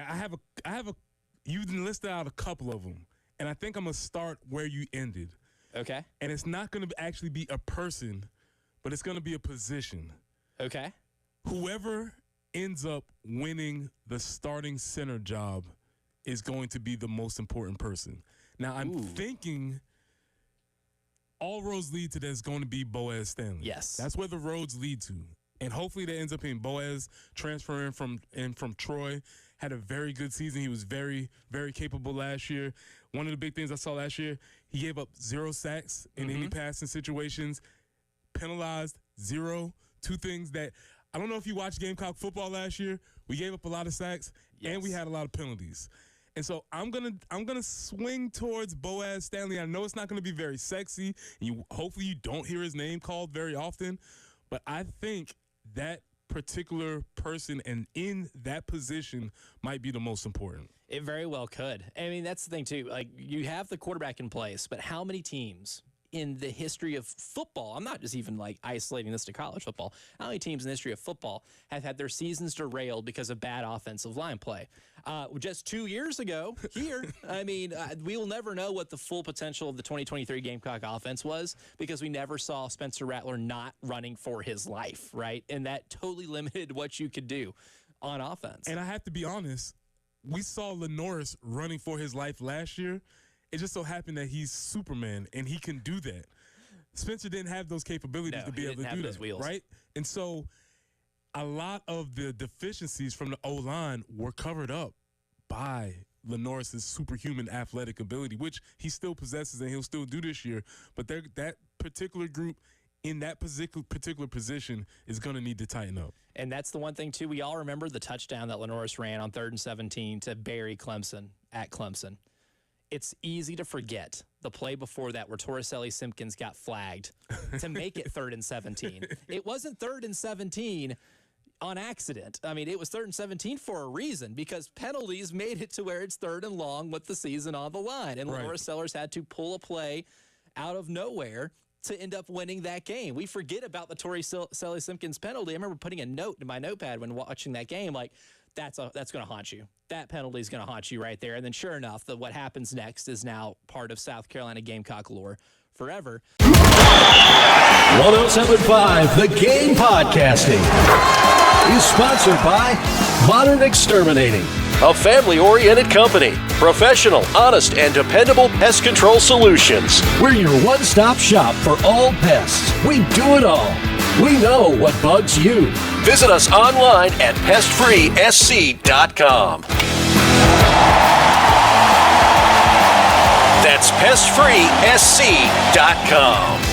I have a. You listed out a couple of them, and I think I'm gonna start where you ended. Okay. And it's not gonna actually be a person, but it's gonna be a position. Okay. Whoever ends up winning the starting center job is going to be the most important person. Now, I'm thinking all roads lead to that's going to be Boaz Stanley. Yes. That's where the roads lead to. And hopefully that ends up being Boaz transferring from Troy. Had a very good season. He was very, very capable last year. One of the big things I saw last year, he gave up 0 sacks in any passing situations, penalized 0. Two things that I don't know if you watched Gamecock football last year. We gave up a lot of sacks and we had a lot of penalties. And so I'm gonna swing towards Boaz Stanley. I know it's not gonna be very sexy. And hopefully you don't hear his name called very often, but I think that particular person and in that position might be the most important. It very well could. I mean, that's the thing, too. Like, you have the quarterback in place, but how many teams in the history of football, I'm not just even like isolating this to college football, how many teams in the history of football have had their seasons derailed because of bad offensive line play? Just 2 years ago here, I mean, we will never know what the full potential of the 2023 Gamecock offense was because we never saw Spencer Rattler not running for his life, right? And that totally limited what you could do on offense. And I have to be honest, we saw Lenoris running for his life last year. It just so happened that he's Superman, and he can do that. Spencer didn't have those capabilities to be able to do that, wheels. Right? And so a lot of the deficiencies from the O-line were covered up by Lenoris' superhuman athletic ability, which he still possesses and he'll still do this year. But that particular group in that particular position is going to need to tighten up. And that's the one thing, too. We all remember the touchdown that Lenoris ran on 3rd and 17 to bury Clemson at Clemson. It's easy to forget the play before that where Torricelli Simpkins got flagged to make it 3rd and 17. It wasn't 3rd and 17 on accident. I mean, it was 3rd and 17 for a reason because penalties made it to where it's 3rd and long with the season on the line. And Lenoris Sellers had to pull a play out of nowhere to end up winning that game. We forget about the Torricelli Simpkins penalty. I remember putting a note in my notepad when watching that game, like, that's going to haunt you. That penalty is going to haunt you right there. And then sure enough, what happens next is now part of South Carolina Gamecock lore forever. 1075 The Game Podcasting is sponsored by Modern Exterminating, a family-oriented company. Professional, honest, and dependable pest control solutions. We're your one-stop shop for all pests. We do it all. We know what bugs you. Visit us online at pestfreesc.com. That's pestfreesc.com.